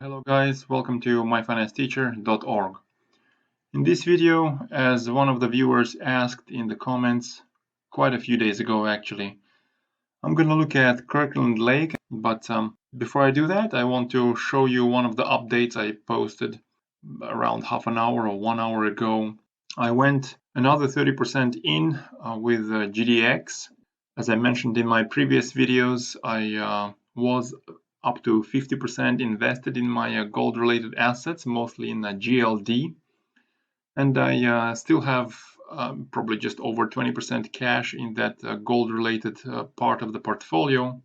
Hello guys, welcome to myfinanceteacher.org. In this video, as one of the viewers asked in the comments quite a few days ago actually, I'm going to look at Kirkland Lake, but before I do that, I want to show you one of the updates I posted around half an hour or 1 hour ago. I went another 30% in with GDX. As I mentioned in my previous videos, I was up to 50% invested in my gold-related assets, mostly in GLD. And I still have probably just over 20% cash in that gold-related part of the portfolio.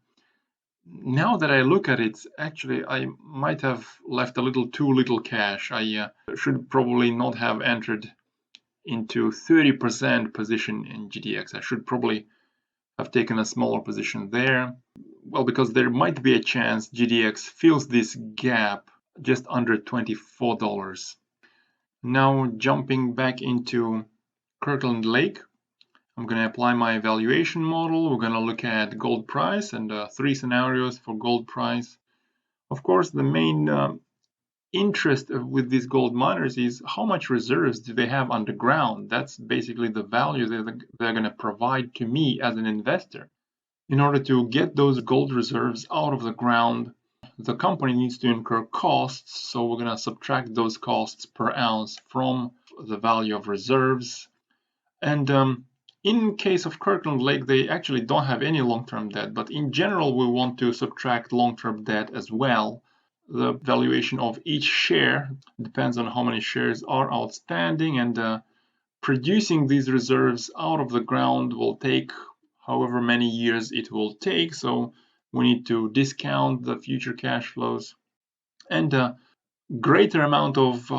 Now that I look at it, actually, I might have left a little too little cash. I should probably not have entered into 30% position in GDX. I should probably have taken a smaller position there. Well, because there might be a chance GDX fills this gap just under $24. Now jumping back into Kirkland Lake, I'm going to apply my valuation model. We're going to look at gold price and 3 scenarios for gold price. Of course, the main interest with these gold miners is how much reserves do they have underground. That's basically the value they're going to provide to me as an investor. In order to get those gold reserves out of the ground, the company needs to incur costs, so we're going to subtract those costs per ounce from the value of reserves. And in case of Kirkland Lake, they actually don't have any long-term debt, but in general, we want to subtract long-term debt as well. The valuation of each share depends on how many shares are outstanding, and producing these reserves out of the ground will take however many years it will take, so we need to discount the future cash flows. And a greater amount of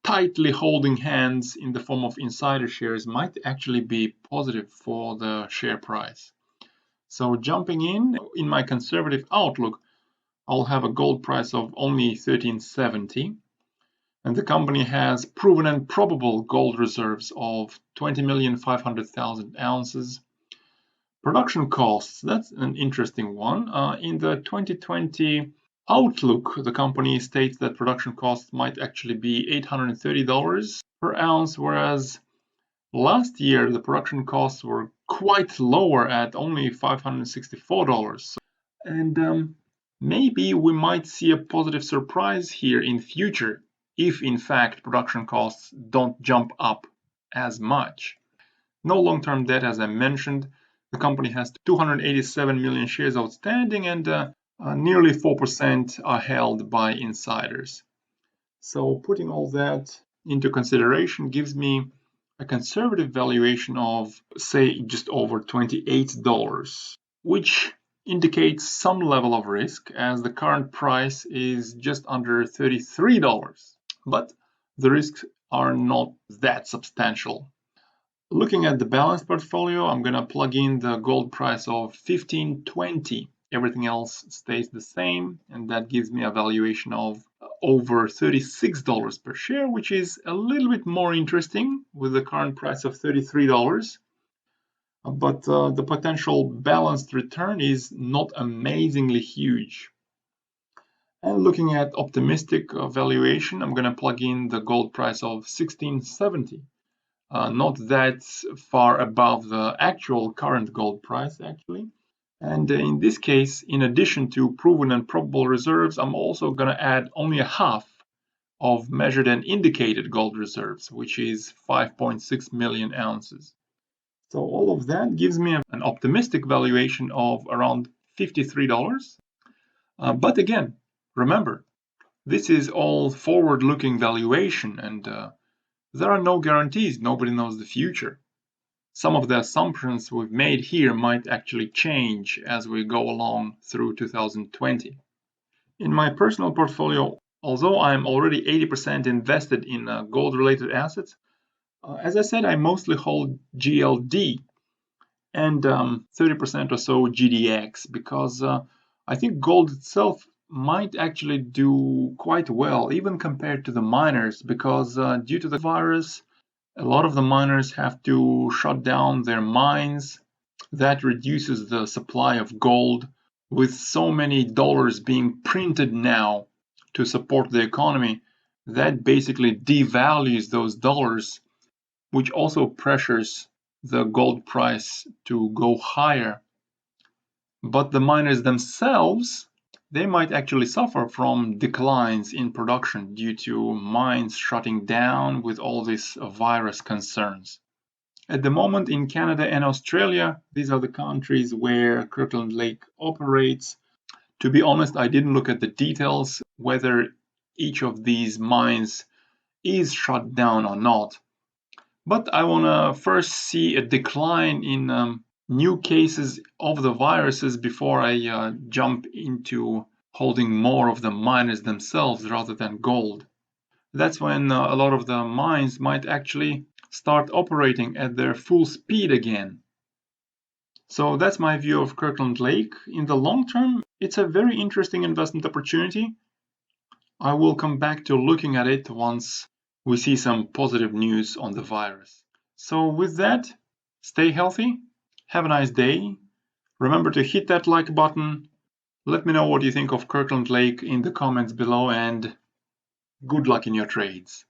tightly holding hands in the form of insider shares might actually be positive for the share price. So jumping in my conservative outlook, I'll have a gold price of only $13.70, and the company has proven and probable gold reserves of 20,500,000 ounces. Production costs, that's an interesting one. In the 2020 outlook, the company states that production costs might actually be $830 per ounce, whereas last year the production costs were quite lower at only $564. And maybe we might see a positive surprise here in future if in fact production costs don't jump up as much. No long-term debt, as I mentioned. The company has 287 million shares outstanding, and nearly 4% are held by insiders. So putting all that into consideration gives me a conservative valuation of, say, just over $28, which indicates some level of risk, as the current price is just under $33. But the risks are not that substantial. Looking at the balanced portfolio, I'm going to plug in the gold price of $15.20. Everything else stays the same, and that gives me a valuation of over $36 per share, which is a little bit more interesting with the current price of $33. But the potential balanced return is not amazingly huge. And looking at optimistic valuation, I'm going to plug in the gold price of $16.70. Not that far above the actual current gold price, actually. And in this case, in addition to proven and probable reserves, I'm also going to add only a half of measured and indicated gold reserves, which is 5.6 million ounces. So all of that gives me an optimistic valuation of around $53. But again, remember, this is all forward-looking valuation, and there are no guarantees. Nobody knows the future. Some of the assumptions we've made here might actually change as we go along through 2020. In my personal portfolio, although I'm already 80% invested in gold-related assets, as I said, I mostly hold GLD and 30% or so GDX, because I think gold itself might actually do quite well, even compared to the miners, because due to the virus, a lot of the miners have to shut down their mines. That reduces the supply of gold. With so many dollars being printed now, to support the economy, that basically devalues those dollars, which also pressures the gold price to go higher. But the miners themselves, they might actually suffer from declines in production due to mines shutting down with all these virus concerns. At the moment in Canada and Australia, these are the countries where Kirkland Lake operates. To be honest, I didn't look at the details whether each of these mines is shut down or not. But I want to first see a decline in new cases of the viruses before I jump into holding more of the miners themselves rather than gold. That's when a lot of the mines might actually start operating at their full speed again. So that's my view of Kirkland Lake. In the long term, it's a very interesting investment opportunity. I will come back to looking at it once we see some positive news on the virus. So with that, stay healthy, have a nice day. Remember to hit that like button. Let me know what you think of Kirkland Lake in the comments below, and good luck in your trades.